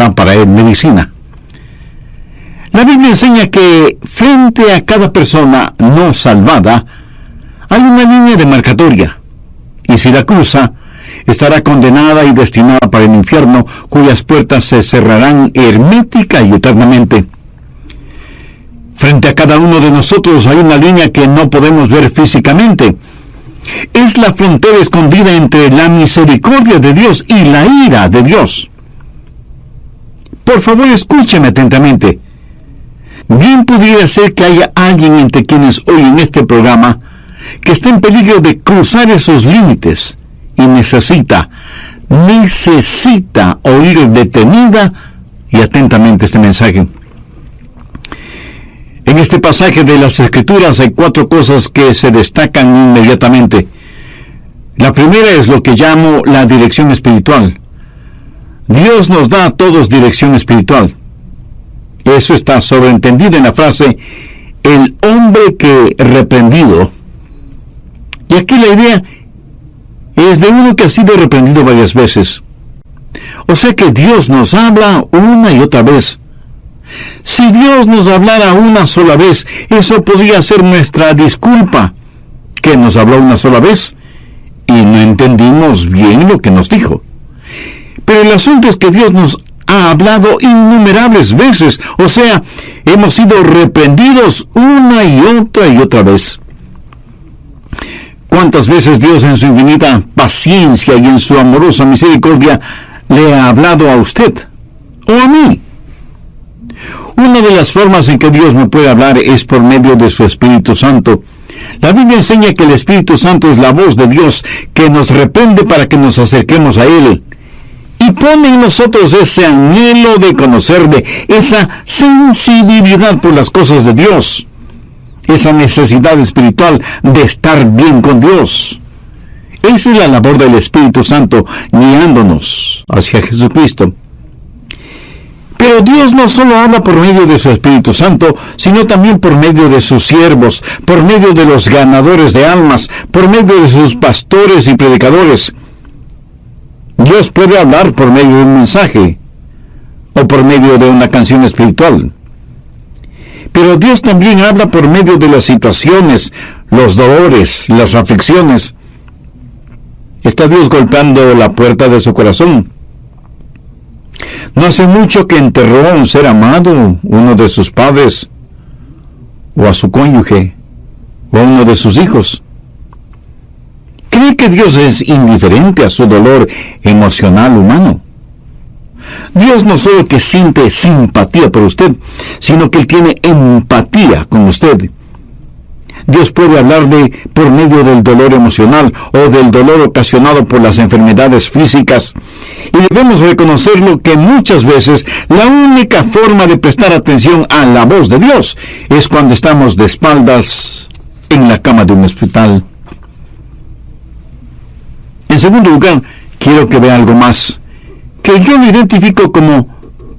será para él medicina. La Biblia enseña que frente a cada persona no salvada hay una línea demarcatoria, y si la cruza, estará condenada y destinada para el infierno, cuyas puertas se cerrarán hermética y eternamente. Frente a cada uno de nosotros hay una línea que no podemos ver físicamente. Es la frontera escondida entre la misericordia de Dios y la ira de Dios. Por favor, escúcheme atentamente. Bien pudiera ser que haya alguien entre quienes oyen este programa que esté en peligro de cruzar esos límites y necesita oír detenida y atentamente este mensaje. En este pasaje de las Escrituras hay 4 cosas que se destacan inmediatamente. La primera es lo que llamo la dirección espiritual. Dios nos da a todos dirección espiritual. Eso está sobreentendido en la frase, el hombre que reprendido. Y aquí la idea es de uno que ha sido reprendido varias veces. O sea que Dios nos habla una y otra vez. Si Dios nos hablara una sola vez, eso podría ser nuestra disculpa, que nos habló una sola vez y no entendimos bien lo que nos dijo. Pero el asunto es que Dios nos ha hablado innumerables veces, o sea, hemos sido reprendidos una y otra vez. ¿Cuántas veces Dios en su infinita paciencia y en su amorosa misericordia le ha hablado a usted o a mí? Una de las formas en que Dios me puede hablar es por medio de su Espíritu Santo. La Biblia enseña que el Espíritu Santo es la voz de Dios que nos reprende para que nos acerquemos a Él. Y pone en nosotros ese anhelo de conocerle, esa sensibilidad por las cosas de Dios, esa necesidad espiritual de estar bien con Dios. Esa es la labor del Espíritu Santo, guiándonos hacia Jesucristo. Pero Dios no solo habla por medio de su Espíritu Santo, sino también por medio de sus siervos, por medio de los ganadores de almas, por medio de sus pastores y predicadores. Dios puede hablar por medio de un mensaje o por medio de una canción espiritual. Pero Dios también habla por medio de las situaciones, los dolores, las aflicciones. Está Dios golpeando la puerta de su corazón. No hace mucho que enterró a un ser amado, uno de sus padres, o a su cónyuge, o a uno de sus hijos. ¿Cree que Dios es indiferente a su dolor emocional humano? Dios no solo que siente simpatía por usted, sino que Él tiene empatía con usted. Dios puede hablarle por medio del dolor emocional o del dolor ocasionado por las enfermedades físicas. Y debemos reconocerlo que muchas veces la única forma de prestar atención a la voz de Dios es cuando estamos de espaldas en la cama de un hospital. En segundo lugar, quiero que vea algo más, que yo lo identifico como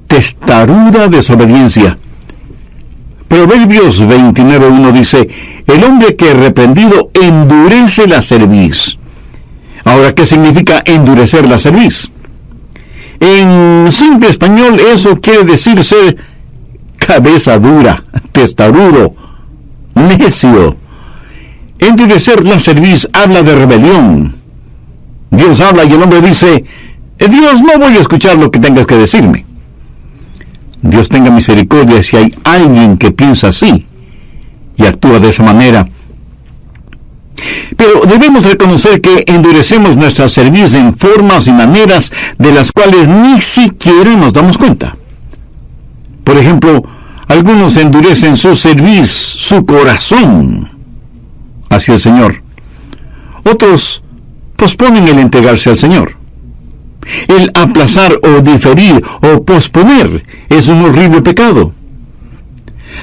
testaruda desobediencia. Proverbios 29:1 dice, el hombre que reprendido endurece la cerviz. Ahora, ¿qué significa endurecer la cerviz? En simple español, eso quiere decir ser cabeza dura, testarudo, necio. Endurecer la cerviz habla de rebelión. Dios habla y el hombre dice, Dios, no voy a escuchar lo que tengas que decirme. Dios tenga misericordia si hay alguien que piensa así y actúa de esa manera. Pero debemos reconocer que endurecemos nuestra cerviz en formas y maneras de las cuales ni siquiera nos damos cuenta. Por ejemplo, algunos endurecen su cerviz, su corazón hacia el Señor. Otros posponen el entregarse al Señor. El aplazar o diferir o posponer es un horrible pecado.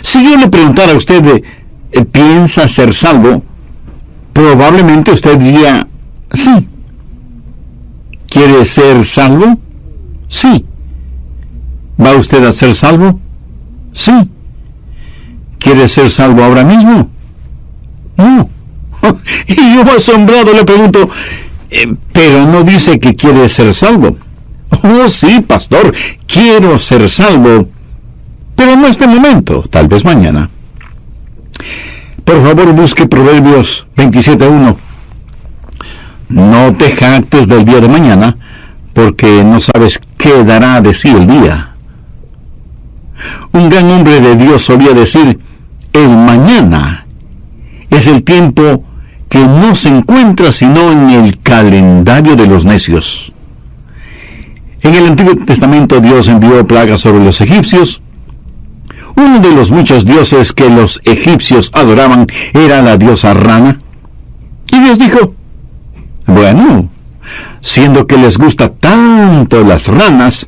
Si yo le preguntara a usted, ¿piensa ser salvo? Probablemente usted diría, sí. ¿Quiere ser salvo? Sí. ¿Va usted a ser salvo? Sí. ¿Quiere ser salvo ahora mismo? No. Y yo asombrado le pregunto, pero no dice que quiere ser salvo. Oh, sí, pastor, quiero ser salvo, pero no este momento, tal vez mañana. Por favor, busque Proverbios 27:1. No te jactes del día de mañana, porque no sabes qué dará de sí el día. Un gran hombre de Dios solía decir, el mañana es el tiempo que no se encuentra sino en el calendario de los necios. En el Antiguo Testamento Dios envió plagas sobre los egipcios. Uno de los muchos dioses que los egipcios adoraban era la diosa Rana. Y Dios dijo, bueno, siendo que les gusta tanto las ranas,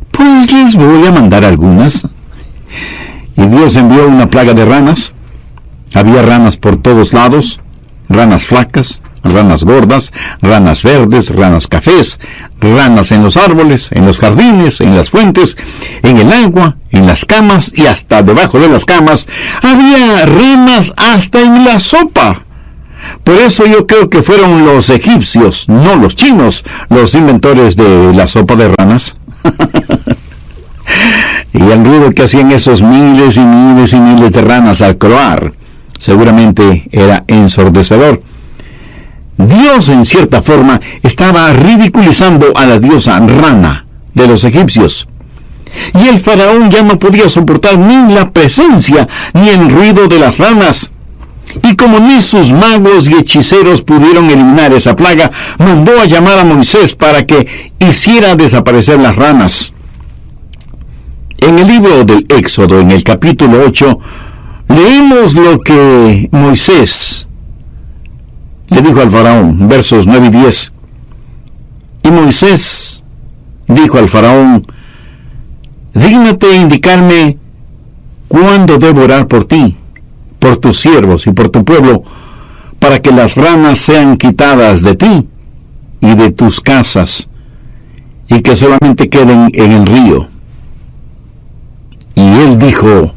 pues les voy a mandar algunas. Y Dios envió una plaga de ranas. Había ranas por todos lados, ranas flacas, ranas gordas, ranas verdes, ranas cafés, ranas en los árboles, en los jardines, en las fuentes, en el agua, en las camas y hasta debajo de las camas. Había ranas hasta en la sopa. Por eso yo creo que fueron los egipcios, no los chinos, los inventores de la sopa de ranas. Y el ruido que hacían esos miles y miles y miles de ranas al croar, seguramente era ensordecedor. Dios, en cierta forma, estaba ridiculizando a la diosa Rana de los egipcios. Y el faraón ya no podía soportar ni la presencia ni el ruido de las ranas. Y como ni sus magos y hechiceros pudieron eliminar esa plaga, mandó a llamar a Moisés para que hiciera desaparecer las ranas. En el libro del Éxodo, en el capítulo 8, leemos lo que Moisés le dijo al faraón, versos 9 y 10. Y Moisés dijo al faraón, dígnate indicarme cuándo debo orar por ti, por tus siervos y por tu pueblo, para que las ranas sean quitadas de ti y de tus casas, y que solamente queden en el río. Y él dijo,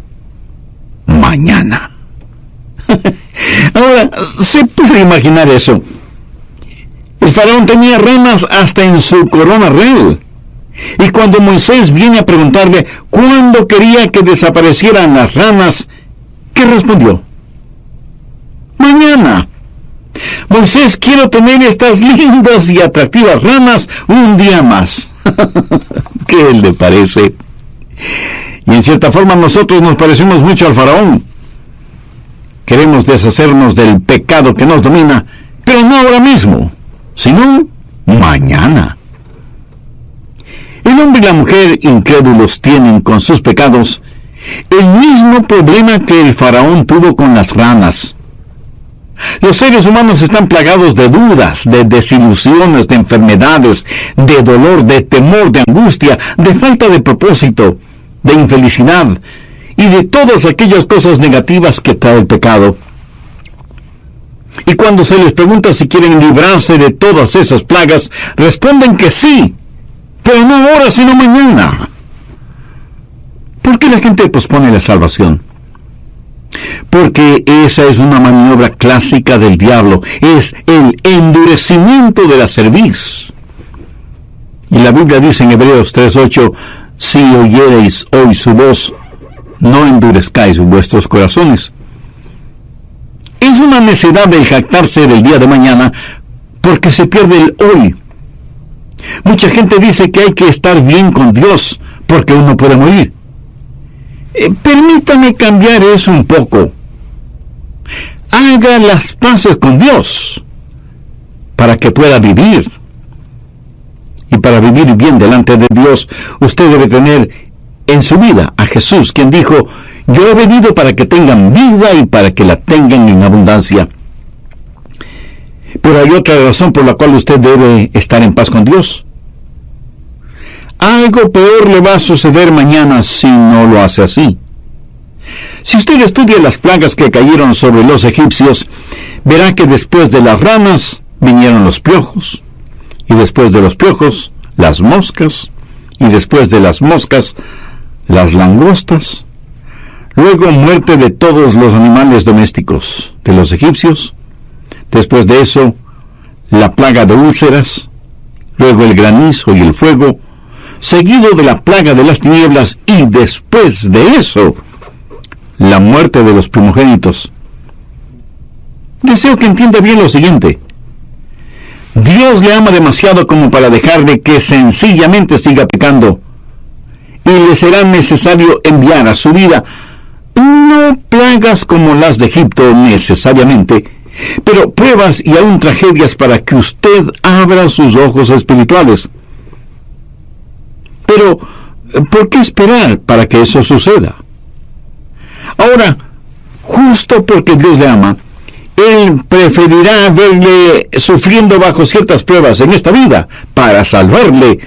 mañana. Ahora, ¿se puede imaginar eso? El faraón tenía ranas hasta en su corona real. Y cuando Moisés viene a preguntarle cuándo quería que desaparecieran las ranas, ¿qué respondió? Mañana. Moisés, quiero tener estas lindas y atractivas ranas un día más. ¿Qué le parece? Y en cierta forma nosotros nos parecemos mucho al faraón. Queremos deshacernos del pecado que nos domina, pero no ahora mismo, sino mañana. El hombre y la mujer incrédulos tienen con sus pecados el mismo problema que el faraón tuvo con las ranas. Los seres humanos están plagados de dudas, de desilusiones, de enfermedades, de dolor, de temor, de angustia, de falta de propósito, de infelicidad y de todas aquellas cosas negativas que trae el pecado. Y cuando se les pregunta si quieren librarse de todas esas plagas, responden que sí, pero no ahora, sino mañana. ¿Por qué la gente pospone la salvación? Porque esa es una maniobra clásica del diablo, es el endurecimiento de la cerviz. Y la Biblia dice en Hebreos 3:8, si oyereis hoy su voz, no endurezcáis vuestros corazones. Es una necedad el jactarse del día de mañana, porque se pierde el hoy. Mucha gente dice que hay que estar bien con Dios, porque uno puede morir. Permítame cambiar eso un poco. Haga las paces con Dios, para que pueda vivir. Y para vivir bien delante de Dios, usted debe tener en su vida a Jesús, quien dijo, yo he venido para que tengan vida y para que la tengan en abundancia. Pero hay otra razón por la cual usted debe estar en paz con Dios. Algo peor le va a suceder mañana si no lo hace así. Si usted estudia las plagas que cayeron sobre los egipcios, verá que después de las ranas vinieron los piojos, y después de los piojos, las moscas, y después de las moscas, las langostas. Luego muerte de todos los animales domésticos de los egipcios. Después de eso, la plaga de úlceras. Luego el granizo y el fuego. seguido de la plaga de las tinieblas y después de eso, la muerte de los primogénitos. Deseo que entienda bien lo siguiente. Dios le ama demasiado como para dejarle que sencillamente siga pecando, y le será necesario enviar a su vida no plagas como las de Egipto necesariamente, pero pruebas y aún tragedias para que usted abra sus ojos espirituales. Pero, ¿por qué esperar para que eso suceda? Ahora, justo porque Dios le ama, Él preferirá verle sufriendo bajo ciertas pruebas en esta vida para salvarle,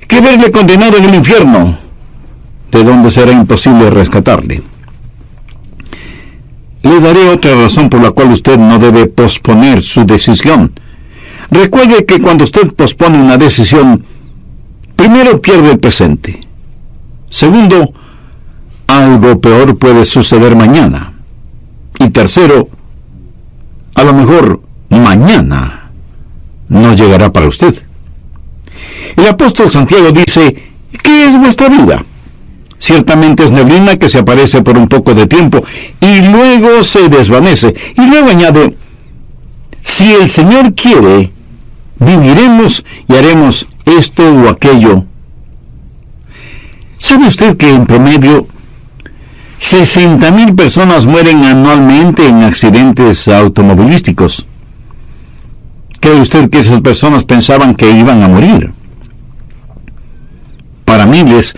que verle condenado en el infierno, de donde será imposible rescatarle. Le daré otra razón por la cual usted no debe posponer su decisión. Recuerde que cuando usted pospone una decisión, primero pierde el presente. Segundo, algo peor puede suceder mañana. Y tercero, a lo mejor mañana no llegará para usted. El apóstol Santiago dice, ¿qué es vuestra vida? Ciertamente es neblina que se aparece por un poco de tiempo y luego se desvanece. Y luego añade, si el Señor quiere, viviremos y haremos esto o aquello. ¿Sabe usted que en promedio 60,000 personas mueren anualmente en accidentes automovilísticos? ¿Cree usted que esas personas pensaban que iban a morir? Para miles,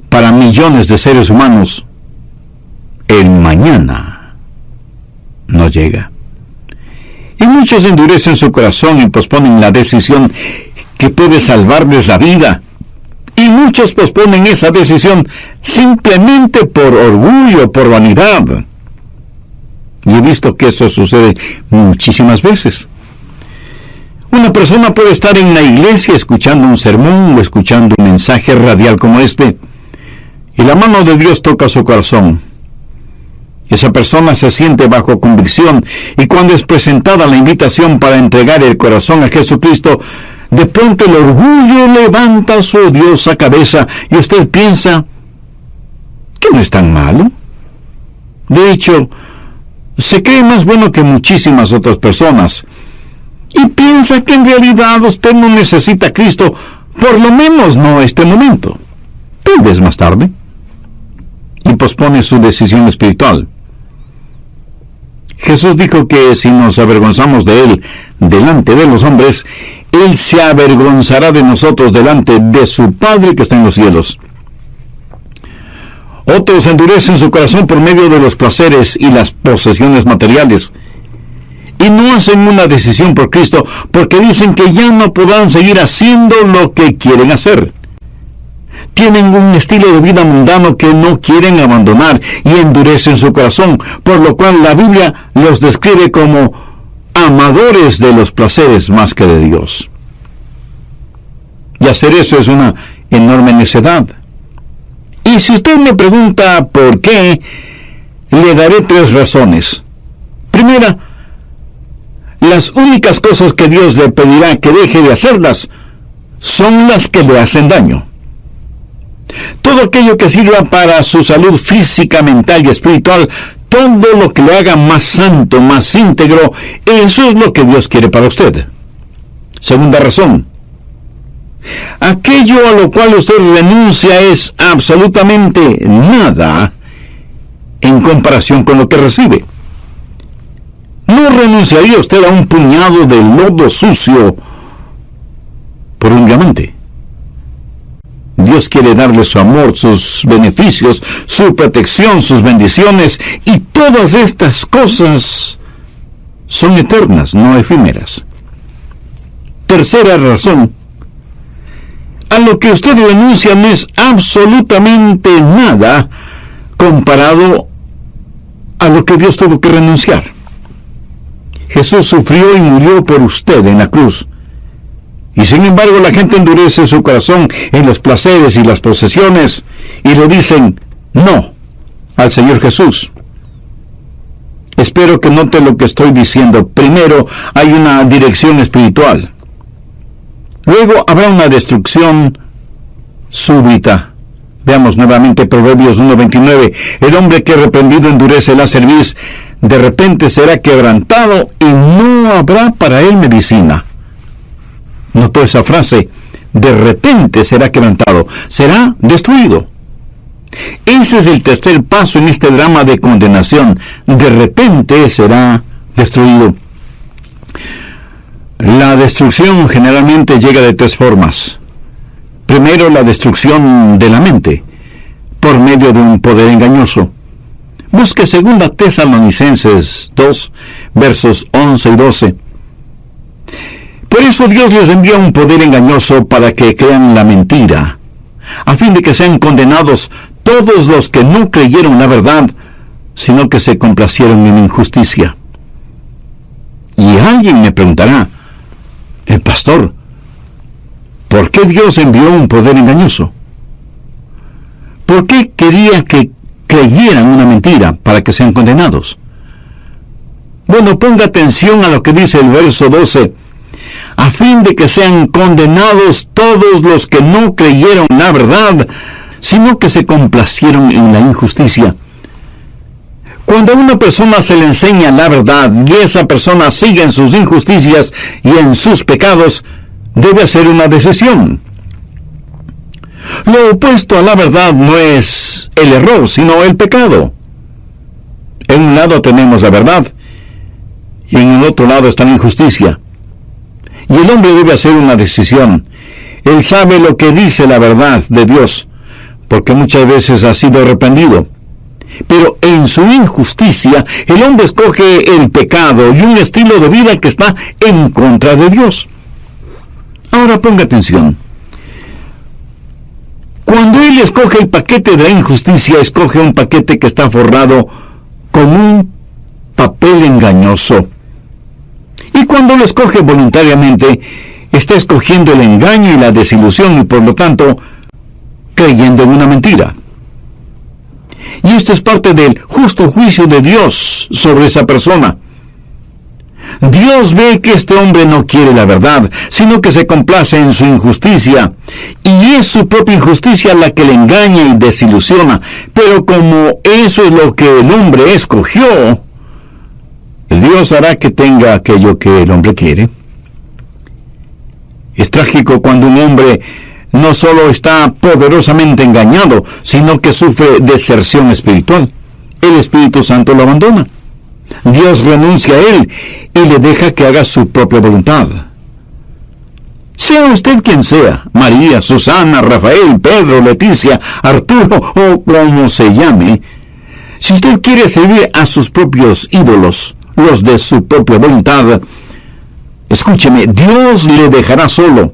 para millones de seres humanos, el mañana no llega. Y muchos endurecen su corazón y posponen la decisión que puede salvarles la vida. Y muchos posponen esa decisión simplemente por orgullo, por vanidad. Y he visto que eso sucede muchísimas veces. Una persona puede estar en la iglesia escuchando un sermón o escuchando un mensaje radial como este, y la mano de Dios toca su corazón. Esa persona se siente bajo convicción, y cuando es presentada la invitación para entregar el corazón a Jesucristo, de pronto el orgullo levanta su odiosa cabeza, y usted piensa que no es tan malo. De hecho, se cree más bueno que muchísimas otras personas, y piensa que en realidad usted no necesita a Cristo, por lo menos no a este momento, tal vez más tarde, y pospone su decisión espiritual. Jesús dijo que si nos avergonzamos de Él delante de los hombres, Él se avergonzará de nosotros delante de su Padre que está en los cielos. Otros endurecen su corazón por medio de los placeres y las posesiones materiales, y no hacen una decisión por Cristo porque dicen que ya no podrán seguir haciendo lo que quieren hacer. Tienen un estilo de vida mundano que no quieren abandonar y endurecen su corazón, por lo cual la Biblia los describe como amadores de los placeres más que de Dios. Y hacer eso es una enorme necedad. Y si usted me pregunta por qué, le daré 3 razones. Primera, las únicas cosas que Dios le pedirá que deje de hacerlas son las que le hacen daño. Todo aquello que sirva para su salud física, mental y espiritual, todo lo que lo haga más santo, más íntegro, eso es lo que Dios quiere para usted. Segunda razón, aquello a lo cual usted renuncia es absolutamente nada en comparación con lo que recibe. No renunciaría usted a un puñado de lodo sucio por un diamante. Dios quiere darle su amor, sus beneficios, su protección, sus bendiciones, y todas estas cosas son eternas, no efímeras. Tercera razón, a lo que usted renuncia no es absolutamente nada comparado a lo que Dios tuvo que renunciar. Jesús sufrió y murió por usted en la cruz. Y sin embargo la gente endurece su corazón en los placeres y las posesiones y le dicen no al Señor Jesús. Espero que note lo que estoy diciendo. Primero hay una dirección espiritual. Luego habrá una destrucción súbita. Veamos nuevamente Proverbios 1:29. El hombre que reprendido endurece la cerviz, de repente será quebrantado y no habrá para él medicina. ¿Notó esa frase? De repente será quebrantado, será destruido. Ese es el tercer paso en este drama de condenación. De repente será destruido. La destrucción generalmente llega de tres formas. Primero, la destrucción de la mente, por medio de un poder engañoso. Busque 2 Tesalonicenses 2, versos 11 y 12. Por eso Dios les envía un poder engañoso para que crean la mentira, a fin de que sean condenados todos los que no creyeron la verdad, sino que se complacieron en injusticia. Y alguien me preguntará, pastor, ¿por qué Dios envió un poder engañoso? ¿Por qué quería que creyeran una mentira para que sean condenados? Bueno, ponga atención a lo que dice el verso 12. A fin de que sean condenados todos los que no creyeron la verdad, sino que se complacieron en la injusticia. Cuando a una persona se le enseña la verdad y esa persona sigue en sus injusticias y en sus pecados, debe hacer una decisión. Lo opuesto a la verdad no es el error, sino el pecado. En un lado tenemos la verdad y en el otro lado está la injusticia. Y el hombre debe hacer una decisión. Él sabe lo que dice la verdad de Dios, porque muchas veces ha sido reprendido. Pero en su injusticia, el hombre escoge el pecado y un estilo de vida que está en contra de Dios. Ahora ponga atención. Cuando él escoge el paquete de la injusticia, escoge un paquete que está forrado con un papel engañoso. Y cuando lo escoge voluntariamente, está escogiendo el engaño y la desilusión y por lo tanto, creyendo en una mentira. Y esto es parte del justo juicio de Dios sobre esa persona. Dios ve que este hombre no quiere la verdad, sino que se complace en su injusticia. Y es su propia injusticia la que le engaña y desilusiona. Pero como eso es lo que el hombre escogió, Dios hará que tenga aquello que el hombre quiere. Es trágico cuando un hombre no solo está poderosamente engañado, sino que sufre deserción espiritual. El Espíritu Santo lo abandona. Dios renuncia a él y le deja que haga su propia voluntad. Sea usted quien sea, María, Susana, Rafael, Pedro, Leticia, Arturo o como se llame, si usted quiere servir a sus propios ídolos, los de su propia voluntad, escúcheme, Dios le dejará solo.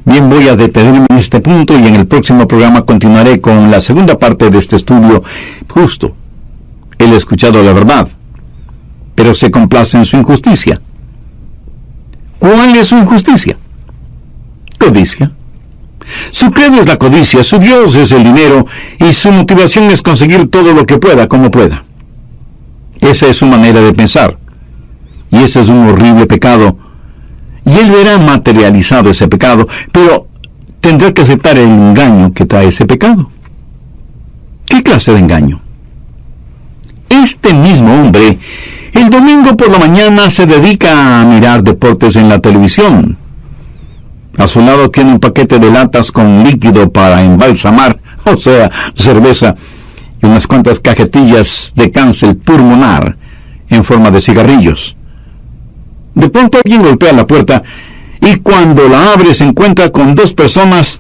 Bien, voy a detenerme en este punto y en el próximo programa continuaré con la segunda parte de este estudio. Justo, él ha escuchado la verdad, pero se complace en su injusticia. ¿Cuál es su injusticia? Codicia. Su credo es la codicia, su Dios es el dinero y su motivación es conseguir todo lo que pueda, como pueda. Esa es su manera de pensar. Y ese es un horrible pecado. Y él verá materializado ese pecado, pero tendrá que aceptar el engaño que trae ese pecado. ¿Qué clase de engaño? Este mismo hombre, el domingo por la mañana se dedica a mirar deportes en la televisión. A su lado tiene un paquete de latas con líquido para embalsamar, o sea, cerveza, y unas cuantas cajetillas de cáncer pulmonar en forma de cigarrillos. De pronto alguien golpea la puerta y cuando la abre se encuentra con dos personas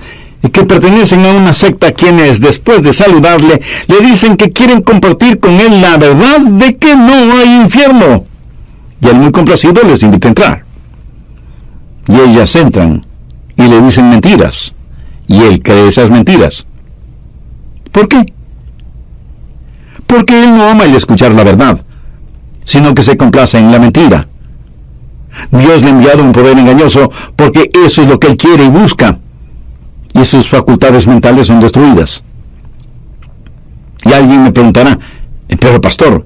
que pertenecen a una secta quienes después de saludarle le dicen que quieren compartir con él la verdad de que no hay infierno. Y él muy complacido les invita a entrar. Y ellas entran y le dicen mentiras. Y él cree esas mentiras. ¿Por qué? Porque él no ama el escuchar la verdad, sino que se complace en la mentira. Dios le ha enviado un poder engañoso porque eso es lo que él quiere y busca. Y sus facultades mentales son destruidas. Y alguien me preguntará, pero pastor,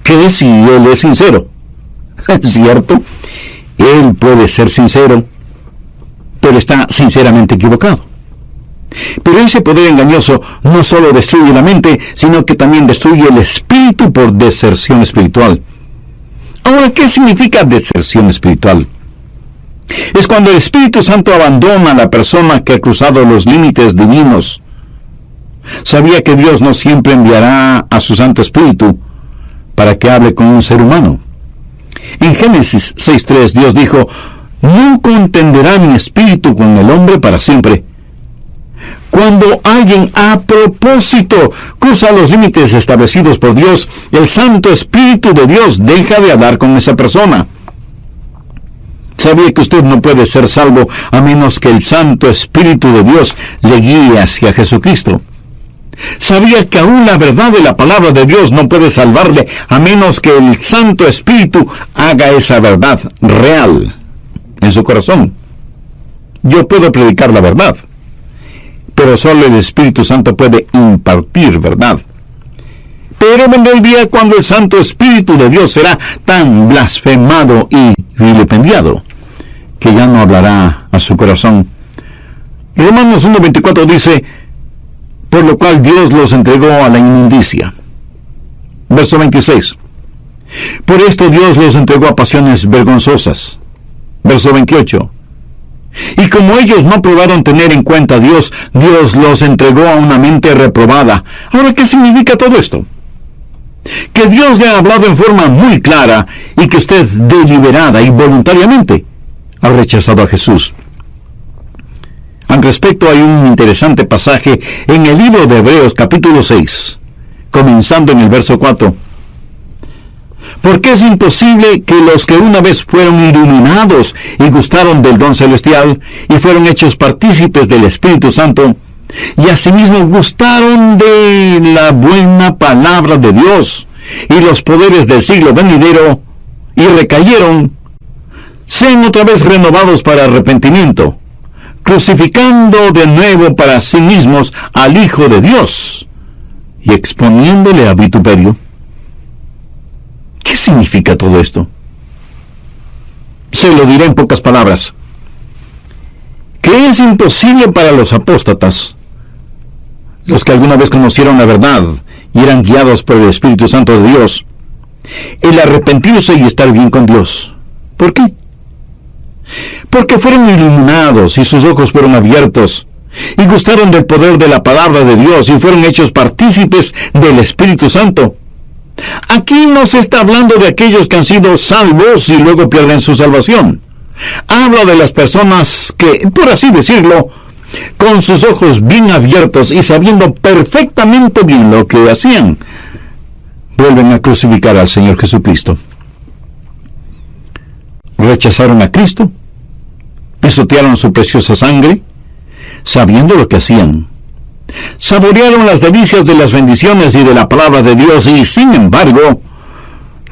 ¿qué si él es sincero? ¿Cierto? Él puede ser sincero, pero está sinceramente equivocado. Pero ese poder engañoso no solo destruye la mente, sino que también destruye el espíritu por deserción espiritual. Ahora, ¿qué significa deserción espiritual? Es cuando el Espíritu Santo abandona a la persona que ha cruzado los límites divinos. Sabía que Dios no siempre enviará a su Santo Espíritu para que hable con un ser humano. En Génesis 6:3 Dios dijo: «No contenderá mi espíritu con el hombre para siempre». Cuando alguien a propósito cruza los límites establecidos por Dios, el Santo Espíritu de Dios deja de hablar con esa persona. ¿Sabía que usted no puede ser salvo a menos que el Santo Espíritu de Dios le guíe hacia Jesucristo? ¿Sabía que aún la verdad de la palabra de Dios no puede salvarle a menos que el Santo Espíritu haga esa verdad real en su corazón? Yo puedo predicar la verdad, pero solo el Espíritu Santo puede impartir verdad. Pero vendrá el día cuando el Santo Espíritu de Dios será tan blasfemado y vilipendiado que ya no hablará a su corazón. Romanos 1:24 dice: «Por lo cual Dios los entregó a la inmundicia». Verso 26. «Por esto Dios los entregó a pasiones vergonzosas». Verso 28. «Y como ellos no probaron tener en cuenta a Dios, Dios los entregó a una mente reprobada». Ahora, ¿qué significa todo esto? Que Dios le ha hablado en forma muy clara y que usted deliberada y voluntariamente ha rechazado a Jesús. Al respecto, hay un interesante pasaje en el libro de Hebreos capítulo 6, comenzando en el verso 4. «Porque es imposible que los que una vez fueron iluminados y gustaron del don celestial y fueron hechos partícipes del Espíritu Santo, y asimismo gustaron de la buena palabra de Dios y los poderes del siglo venidero, y recayeron, sean otra vez renovados para arrepentimiento, crucificando de nuevo para sí mismos al Hijo de Dios y exponiéndole a vituperio». ¿Qué significa todo esto? Se lo diré en pocas palabras. Que es imposible para los apóstatas, los que alguna vez conocieron la verdad y eran guiados por el Espíritu Santo de Dios, el arrepentirse y estar bien con Dios. ¿Por qué? Porque fueron iluminados y sus ojos fueron abiertos y gustaron del poder de la palabra de Dios y fueron hechos partícipes del Espíritu Santo. Aquí no se está hablando de aquellos que han sido salvos y luego pierden su salvación. Habla de las personas que, por así decirlo, con sus ojos bien abiertos y sabiendo perfectamente bien lo que hacían, vuelven a crucificar al Señor Jesucristo. Rechazaron a Cristo, pisotearon su preciosa sangre, sabiendo lo que hacían. Saborearon las delicias de las bendiciones y de la palabra de Dios y, sin embargo,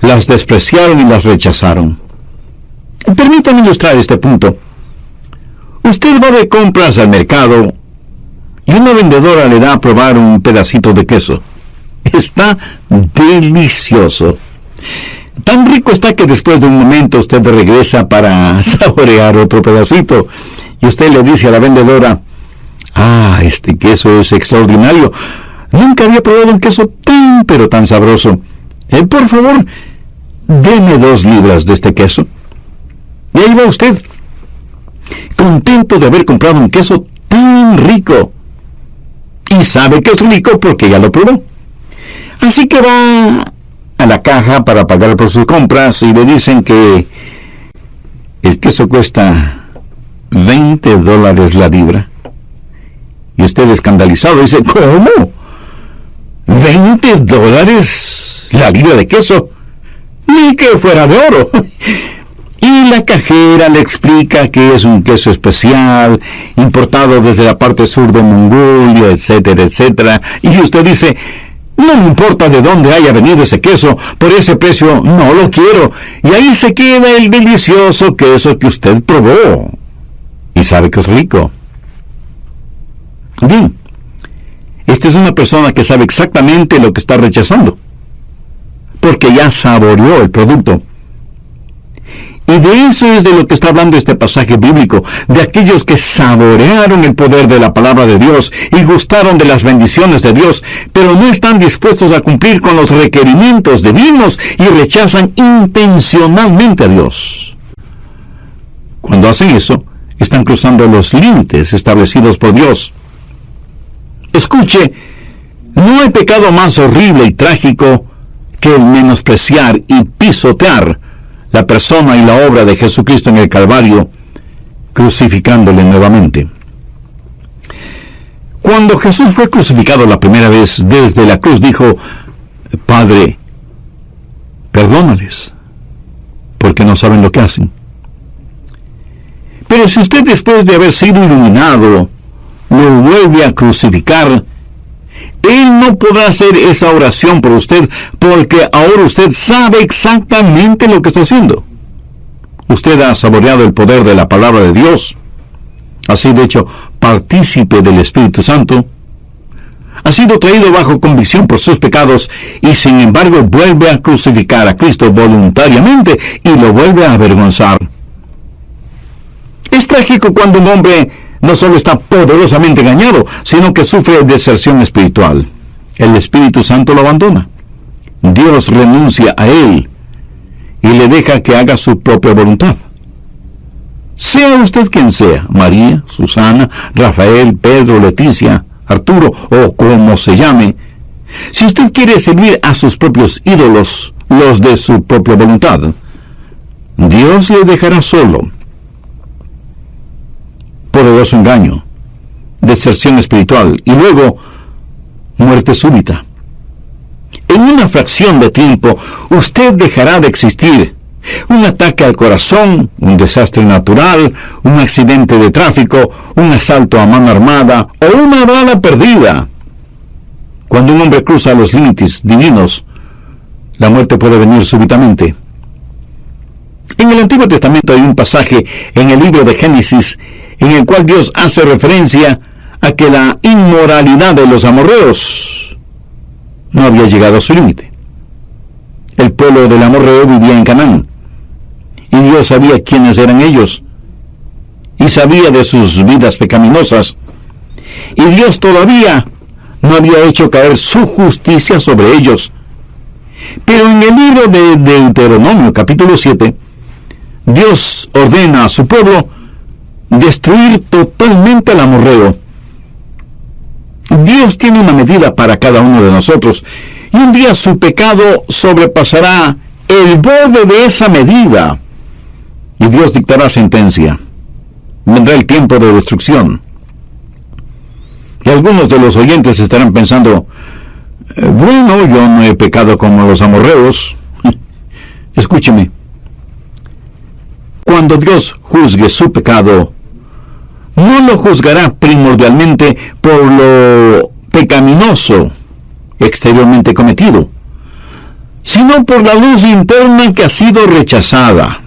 las despreciaron y las rechazaron. Permítanme ilustrar este punto. Usted va de compras al mercado y una vendedora le da a probar un pedacito de queso. Está delicioso. Tan rico está que después de un momento usted regresa para saborear otro pedacito y usted le dice a la vendedora: «Ah, este queso es extraordinario. Nunca había probado un queso tan, pero tan sabroso. Por favor, deme 2 libras de este queso». Y ahí va usted, contento de haber comprado un queso tan rico. Y sabe que es rico porque ya lo probó. Así que va a la caja para pagar por sus compras y le dicen que el queso cuesta $20 la libra. Y usted, escandalizado, dice: «¿Cómo? $20 la libra de queso? Ni que fuera de oro». Y la cajera le explica que es un queso especial, importado desde la parte sur de Mongolia, etcétera, etcétera. Y usted dice: «No me importa de dónde haya venido ese queso, por ese precio no lo quiero». Y ahí se queda el delicioso queso que usted probó. Y sabe que es rico. Bien, esta es una persona que sabe exactamente lo que está rechazando, porque ya saboreó el producto. Y de eso es de lo que está hablando este pasaje bíblico, de aquellos que saborearon el poder de la palabra de Dios y gustaron de las bendiciones de Dios, pero no están dispuestos a cumplir con los requerimientos divinos y rechazan intencionalmente a Dios. Cuando hacen eso, están cruzando los límites establecidos por Dios. Escuche, no hay pecado más horrible y trágico que el menospreciar y pisotear la persona y la obra de Jesucristo en el Calvario, crucificándole nuevamente. Cuando Jesús fue crucificado la primera vez desde la cruz, dijo: Padre, perdónales, porque no saben lo que hacen. Pero si usted, después de haber sido iluminado, lo vuelve a crucificar, Él no podrá hacer esa oración por usted, porque ahora usted sabe exactamente lo que está haciendo. Usted ha saboreado el poder de la palabra de Dios, ha sido hecho partícipe del Espíritu Santo, ha sido traído bajo convicción por sus pecados, y sin embargo vuelve a crucificar a Cristo voluntariamente y lo vuelve a avergonzar. Es trágico cuando un hombre no solo está poderosamente engañado, sino que sufre deserción espiritual. El Espíritu Santo lo abandona. Dios renuncia a él y le deja que haga su propia voluntad. Sea usted quien sea, María, Susana, Rafael, Pedro, Leticia, Arturo o como se llame, si usted quiere servir a sus propios ídolos, los de su propia voluntad, Dios le dejará solo. Poderoso engaño, deserción espiritual y luego muerte súbita. En una fracción de tiempo, usted dejará de existir. Un ataque al corazón, un desastre natural, un accidente de tráfico, un asalto a mano armada o una bala perdida. Cuando un hombre cruza los límites divinos, la muerte puede venir súbitamente. En el Antiguo Testamento hay un pasaje en el libro de Génesis en el cual Dios hace referencia a que la inmoralidad de los amorreos no había llegado a su límite. El pueblo del amorreo vivía en Canaán, y Dios sabía quiénes eran ellos, y sabía de sus vidas pecaminosas, y Dios todavía no había hecho caer su justicia sobre ellos. Pero en el libro de Deuteronomio, capítulo 7, Dios ordena a su pueblo destruir totalmente al amorreo. Dios tiene una medida para cada uno de nosotros, y un día su pecado sobrepasará el borde de esa medida, y Dios dictará sentencia. Vendrá el tiempo de destrucción. Y algunos de los oyentes estarán pensando: bueno, yo no he pecado como los amorreos. Escúcheme. Cuando Dios juzgue su pecado, no lo juzgará primordialmente por lo pecaminoso exteriormente cometido, sino por la luz interna que ha sido rechazada.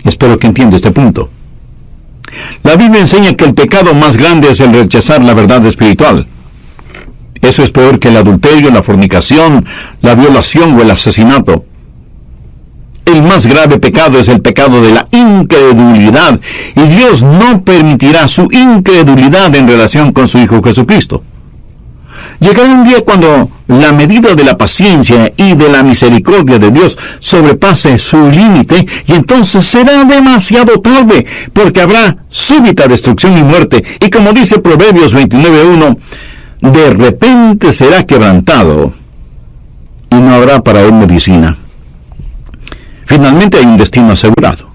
Espero que entienda este punto. La Biblia enseña que el pecado más grande es el rechazar la verdad espiritual. Eso es peor que el adulterio, la fornicación, la violación o el asesinato. El más grave pecado es el pecado de la incredulidad, y Dios no permitirá su incredulidad en relación con su Hijo Jesucristo. Llegará un día cuando la medida de la paciencia y de la misericordia de Dios sobrepase su límite, y entonces será demasiado tarde, porque habrá súbita destrucción y muerte, y como dice Proverbios 29:1, de repente será quebrantado, y no habrá para él medicina. Finalmente hay un destino asegurado.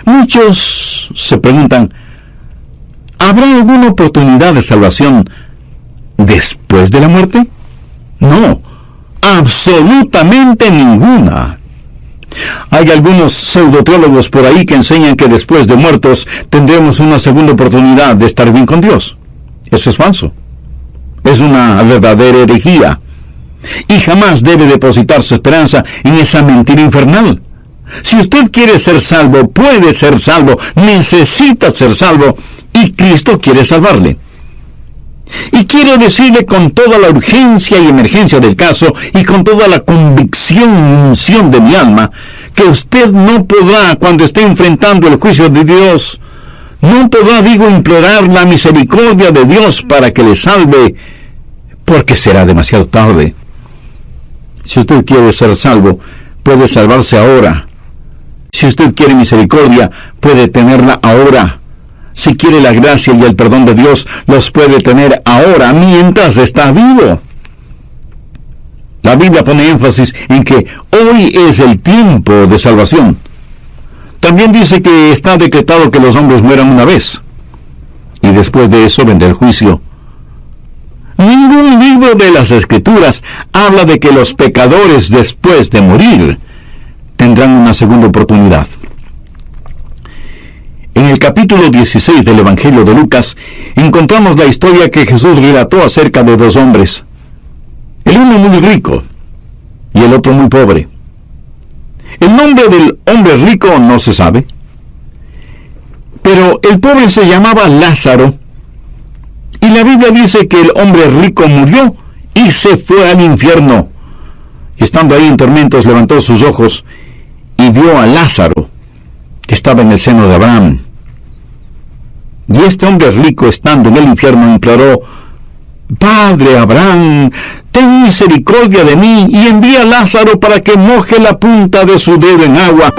Muchos se preguntan: ¿habrá alguna oportunidad de salvación después de la muerte? No, absolutamente ninguna. Hay algunos pseudoteólogos por ahí que enseñan que después de muertos tendremos una segunda oportunidad de estar bien con Dios. Eso es falso. Es una verdadera herejía. Y jamás debe depositar su esperanza en esa mentira infernal. Si usted quiere ser salvo, puede ser salvo, necesita ser salvo, y Cristo quiere salvarle. Y quiero decirle con toda la urgencia y emergencia del caso y con toda la convicción y unción de mi alma, que usted no podrá, cuando esté enfrentando el juicio de Dios, no podrá, implorar la misericordia de Dios para que le salve, porque será demasiado tarde. Si usted quiere ser salvo, puede salvarse ahora. Si usted quiere misericordia, puede tenerla ahora. Si quiere la gracia y el perdón de Dios, los puede tener ahora, mientras está vivo. La Biblia pone énfasis en que hoy es el tiempo de salvación. También dice que está decretado que los hombres mueran una vez, y después de eso vendrá el juicio. Ningún libro de las Escrituras habla de que los pecadores, después de morir, tendrán una segunda oportunidad. En el capítulo 16 del Evangelio de Lucas, encontramos la historia que Jesús relató acerca de dos hombres. El uno muy rico y el otro muy pobre. El nombre del hombre rico no se sabe, pero el pobre se llamaba Lázaro, y la Biblia dice que el hombre rico murió y se fue al infierno. Y estando ahí en tormentos, levantó sus ojos y vio a Lázaro, que estaba en el seno de Abraham. Y este hombre rico, estando en el infierno, imploró: Padre Abraham, ten misericordia de mí y envía a Lázaro para que moje la punta de su dedo en agua.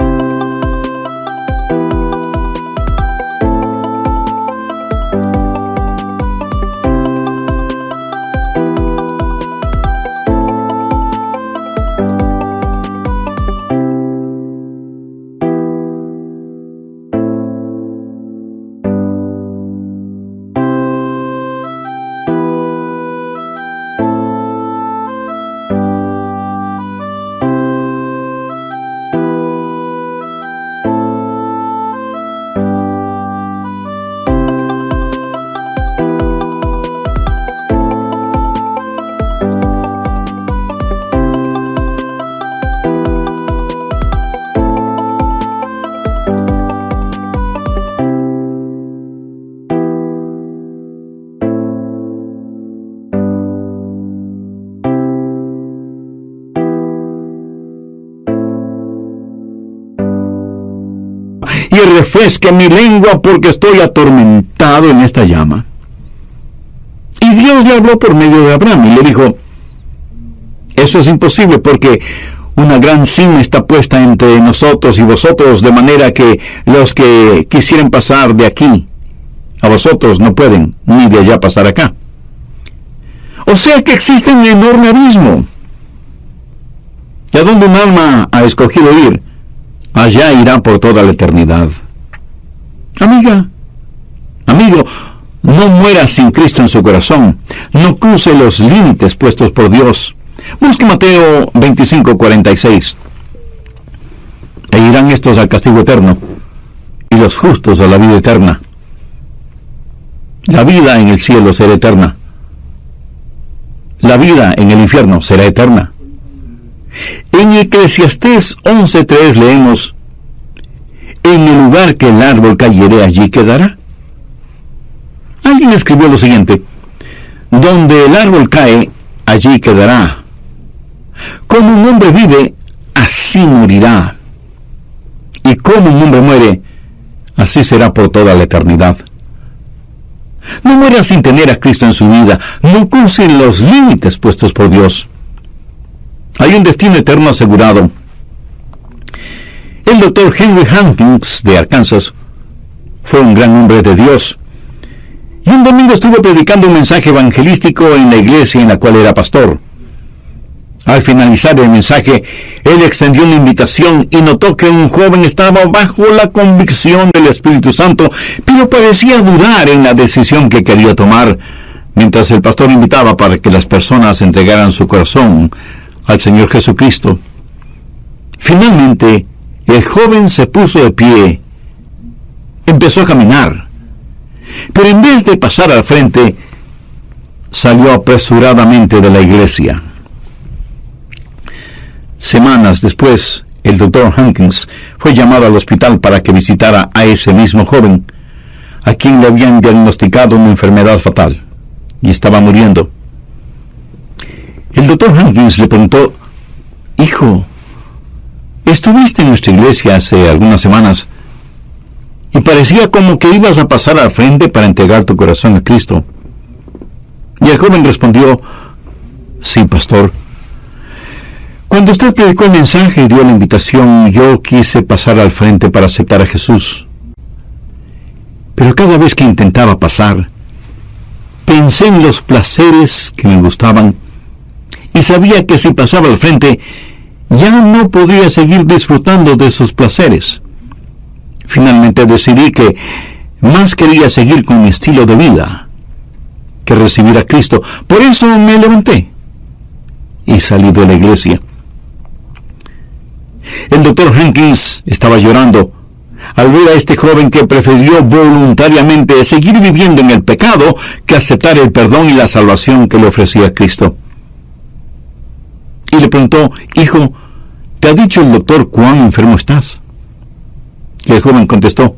Y refresque mi lengua, porque estoy atormentado en esta llama. Y Dios le habló por medio de Abraham y le dijo: eso es imposible, porque una gran cima está puesta entre nosotros y vosotros, de manera que los que quisieran pasar de aquí a vosotros no pueden, ni de allá pasar acá. O sea que existe un enorme abismo. Y a donde un alma ha escogido ir, allá irá por toda la eternidad. Amiga, amigo, no muera sin Cristo en su corazón. No cruce los límites puestos por Dios. Busque Mateo 25:46. E irán estos al castigo eterno, y los justos a la vida eterna. La vida en el cielo será eterna. La vida en el infierno será eterna. En Eclesiastés 11:3 leemos: en el lugar que el árbol cayere, allí quedará. Alguien escribió lo siguiente: donde el árbol cae, allí quedará. Como un hombre vive, así morirá. Y como un hombre muere, así será por toda la eternidad. No muera sin tener a Cristo en su vida. No cruce los límites puestos por Dios. Hay un destino eterno asegurado. El doctor Henry Hopkins de Arkansas fue un gran hombre de Dios. Y un domingo estuvo predicando un mensaje evangelístico en la iglesia en la cual era pastor. Al finalizar el mensaje, él extendió una invitación y notó que un joven estaba bajo la convicción del Espíritu Santo, pero parecía dudar en la decisión que quería tomar, mientras el pastor invitaba para que las personas entregaran su corazón al Señor Jesucristo. Finalmente, el joven se puso de pie, empezó a caminar, pero en vez de pasar al frente, salió apresuradamente de la iglesia. Semanas después, el doctor Hopkins fue llamado al hospital para que visitara a ese mismo joven, a quien le habían diagnosticado una enfermedad fatal. y estaba muriendo. El doctor Hankins le preguntó: «Hijo, estuviste en nuestra iglesia hace algunas semanas y parecía como que ibas a pasar al frente para entregar tu corazón a Cristo». Y el joven respondió: «Sí, pastor. Cuando usted predicó el mensaje y dio la invitación, yo quise pasar al frente para aceptar a Jesús. Pero cada vez que intentaba pasar, pensé en los placeres que me gustaban y sabía que si pasaba al frente, ya no podría seguir disfrutando de esos placeres. Finalmente decidí que más quería seguir con mi estilo de vida que recibir a Cristo. Por eso me levanté y salí de la iglesia». El doctor Hankins estaba llorando al ver a este joven que prefirió voluntariamente seguir viviendo en el pecado que aceptar el perdón y la salvación que le ofrecía Cristo. Y le preguntó: «Hijo, ¿te ha dicho el doctor cuán enfermo estás?». Y el joven contestó: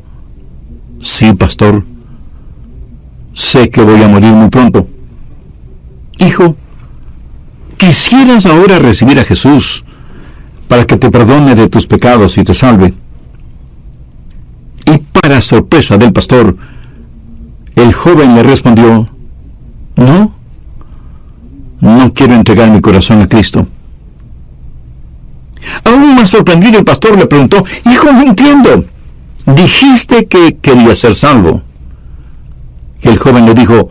«Sí, pastor. Sé que voy a morir muy pronto». «Hijo, ¿quisieras ahora recibir a Jesús para que te perdone de tus pecados y te salve?». Y para sorpresa del pastor, el joven le respondió: «No quiero entregar mi corazón a Cristo». Aún más sorprendido, el pastor le preguntó: «Hijo, no entiendo. Dijiste que querías ser salvo». Y el joven le dijo: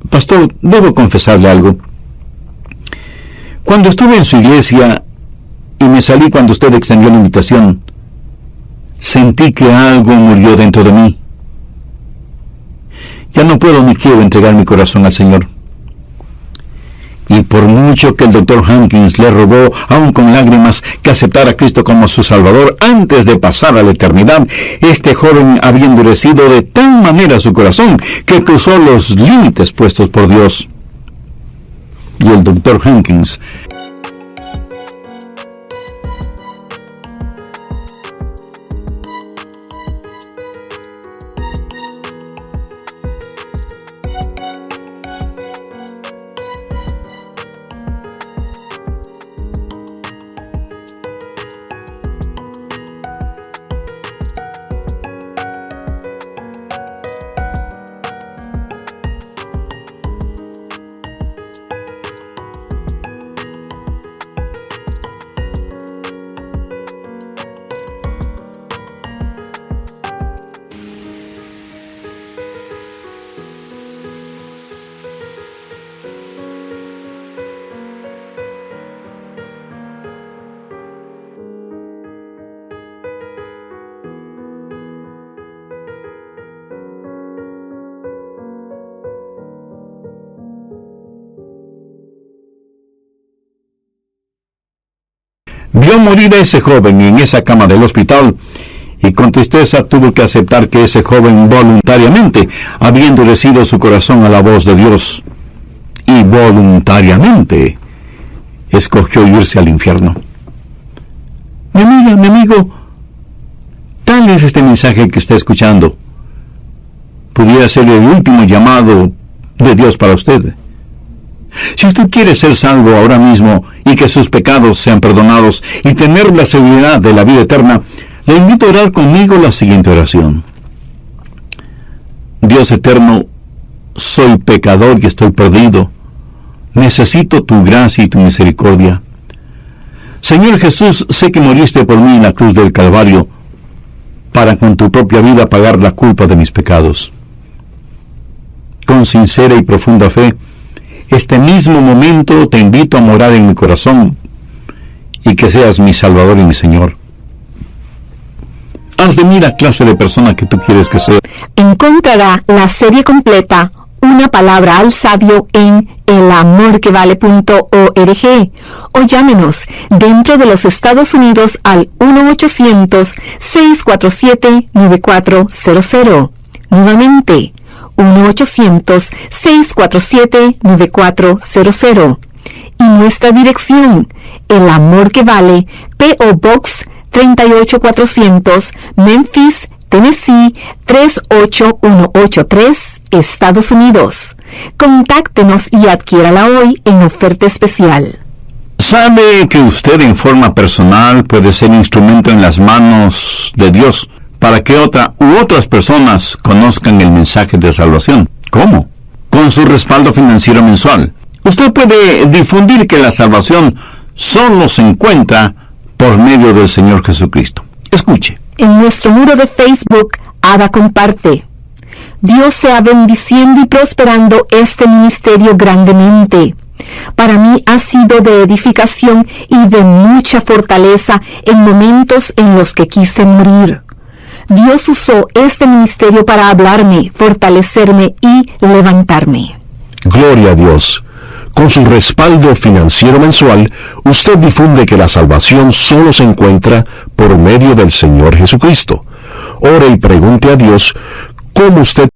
«Pastor, debo confesarle algo. Cuando estuve en su iglesia y me salí cuando usted extendió la invitación, sentí que algo murió dentro de mí. Ya no puedo ni quiero entregar mi corazón al Señor». Y por mucho que el doctor Hankins le rogó, aún con lágrimas, que aceptara a Cristo como su Salvador antes de pasar a la eternidad, este joven había endurecido de tal manera su corazón que cruzó los límites puestos por Dios. Y el doctor Hankins vio morir a ese joven en esa cama del hospital, y con tristeza tuvo que aceptar que ese joven voluntariamente había endurecido su corazón a la voz de Dios, y voluntariamente escogió irse al infierno. Mi amiga, mi amigo, tal es este mensaje que está escuchando. Pudiera ser el último llamado de Dios para usted. Si usted quiere ser salvo ahora mismo y que sus pecados sean perdonados y tener la seguridad de la vida eterna, le invito a orar conmigo la siguiente oración. Dios eterno, soy pecador y estoy perdido. Necesito tu gracia y tu misericordia. Señor Jesús, sé que moriste por mí en la cruz del Calvario para con tu propia vida pagar la culpa de mis pecados. Con sincera y profunda fe, este mismo momento te invito a morar en mi corazón y que seas mi Salvador y mi Señor. Haz de mí la clase de persona que tú quieres que sea. Encontrará la serie completa, Una palabra al sabio, en elamorquevale.org o llámenos dentro de los Estados Unidos al 1-800-647-9400. Nuevamente, 1-800-647-9400. Y nuestra dirección, El Amor que Vale, P.O. Box 38400, Memphis, Tennessee 38183, Estados Unidos. Contáctenos y adquiérala hoy en oferta especial. ¿Sabe que usted en forma personal puede ser instrumento en las manos de Dios para que otra u otras personas conozcan el mensaje de salvación? ¿Cómo? Con su respaldo financiero mensual. Usted puede difundir que la salvación solo se encuentra por medio del Señor Jesucristo. Escuche. En nuestro muro de Facebook, Ada comparte: Dios sea bendiciendo y prosperando este ministerio grandemente. Para mí ha sido de edificación y de mucha fortaleza en momentos en los que quise morir. Dios usó este ministerio para hablarme, fortalecerme y levantarme. Gloria a Dios. Con su respaldo financiero mensual, usted difunde que la salvación solo se encuentra por medio del Señor Jesucristo. Ore y pregunte a Dios cómo usted